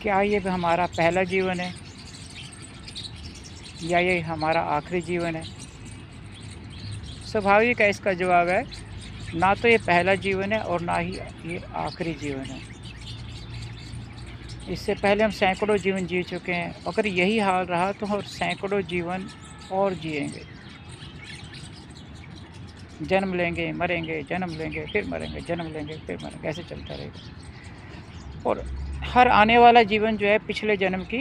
क्या ये हमारा पहला जीवन है या ये हमारा आखिरी जीवन है? स्वाभाविक है इसका जवाब है, ना तो ये पहला जीवन है और ना ही ये आखिरी जीवन है। इससे पहले हम सैकड़ों जीवन जी चुके हैं। अगर यही हाल रहा तो हम सैकड़ों जीवन और जिएंगे। जन्म लेंगे, मरेंगे, जन्म लेंगे, फिर मरेंगे, जन्म लेंगे, फिर मरेंगे, ऐसे चलता रहेगा। और हर आने वाला जीवन जो है पिछले जन्म की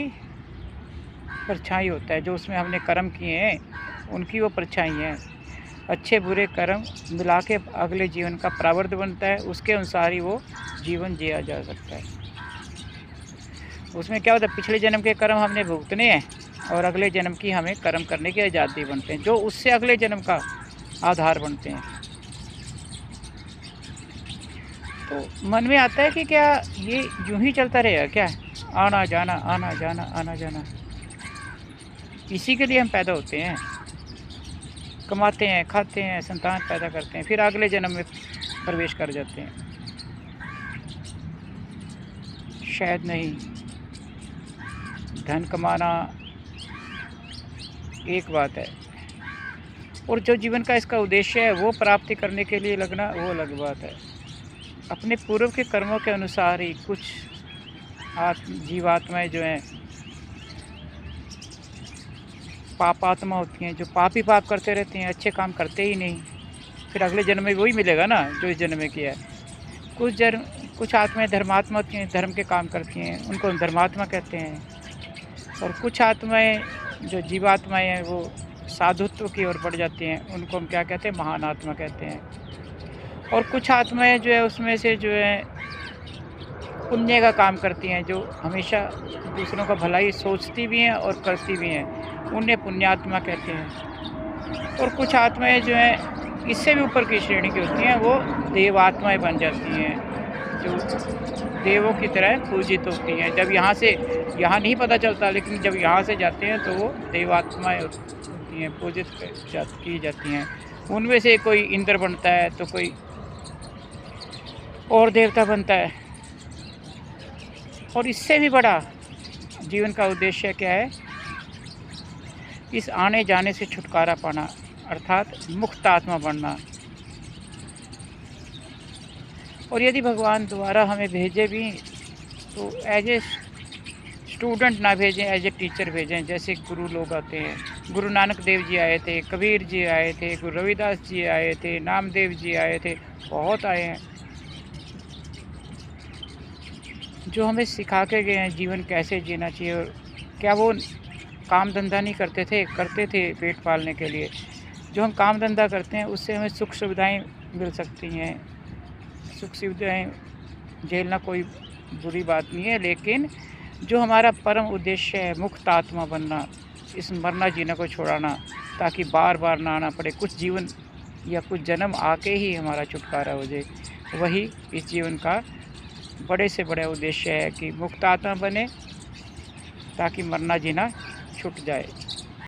परछाई होता है। जो उसमें हमने कर्म किए हैं उनकी वो परछाई हैं। अच्छे बुरे कर्म मिला के अगले जीवन का प्रारब्ध बनता है, उसके अनुसार ही वो जीवन जिया जा सकता है। उसमें क्या होता है, पिछले जन्म के कर्म हमने भुगतने हैं और अगले जन्म की हमें कर्म करने की आज़ादी बनते हैं, जो उससे अगले जन्म का आधार बनते हैं। तो मन में आता है कि क्या ये यूं ही चलता रहेगा क्या? आना जाना, आना जाना, आना जाना। इसी के लिए हम पैदा होते हैं, कमाते हैं, खाते हैं, संतान पैदा करते हैं, फिर अगले जन्म में प्रवेश कर जाते हैं। शायद नहीं। धन कमाना एक बात है और जो जीवन का इसका उद्देश्य है वो प्राप्ति करने के लिए लगना वो अलग बात है। अपने पूर्व के कर्मों के अनुसार ही कुछ जीवात्माएं जो हैं पापात्मा होती हैं, जो पाप ही पाप करते रहते हैं, अच्छे काम करते ही नहीं। फिर अगले जन्म में वही मिलेगा ना जो इस जन्म में किया है। कुछ आत्माएं धर्मात्मा होती हैं, धर्म के काम करती हैं, उनको हम धर्मात्मा कहते हैं। और कुछ आत्माएं जो जीवात्माएं हैं वो साधुत्व की ओर बढ़ जाती हैं, उनको हम क्या कहते हैं, महान आत्मा कहते हैं। और कुछ आत्माएं जो है उसमें से जो है पुण्य का काम करती हैं, जो हमेशा दूसरों का भलाई सोचती भी हैं और करती भी हैं, उन्हें पुण्यात्मा कहते हैं। और कुछ आत्माएं जो हैं इससे भी ऊपर की श्रेणी की होती हैं, वो देवात्माएं बन जाती हैं, जो देवों की तरह पूजित होती हैं। जब यहाँ नहीं पता चलता, लेकिन जब यहाँ से जाते हैं तो वो देवात्माएं होती हैं, पूजित की जाती हैं। उनमें से कोई इंद्र बनता है तो कोई और देवता बनता है। और इससे भी बड़ा जीवन का उद्देश्य क्या है? इस आने जाने से छुटकारा पाना, अर्थात मुक्त आत्मा बनना। और यदि भगवान द्वारा हमें भेजे भी तो एज ए स्टूडेंट ना भेजें, एज ए टीचर भेजें। जैसे गुरु लोग आते हैं, गुरु नानक देव जी आए थे, कबीर जी आए थे, गुरु रविदास जी आए थे, नामदेव जी आए थे, बहुत आए हैं जो हमें सिखा के गए हैं जीवन कैसे जीना चाहिए। और क्या वो काम धंधा नहीं करते थे पेट पालने के लिए। जो हम काम धंधा करते हैं उससे हमें सुख सुविधाएं मिल सकती हैं। सुख सुविधाएं झेलना कोई बुरी बात नहीं है, लेकिन जो हमारा परम उद्देश्य है मुक्त आत्मा बनना, इस मरना जीना को छोड़ाना, ताकि बार बार ना आना पड़े, कुछ जीवन या कुछ जन्म आके ही हमारा छुटकारा हो जाए, वही इस जीवन का बड़े से बड़ा उद्देश्य है कि मुक्त आत्मा बने ताकि मरना जीना छूट जाए।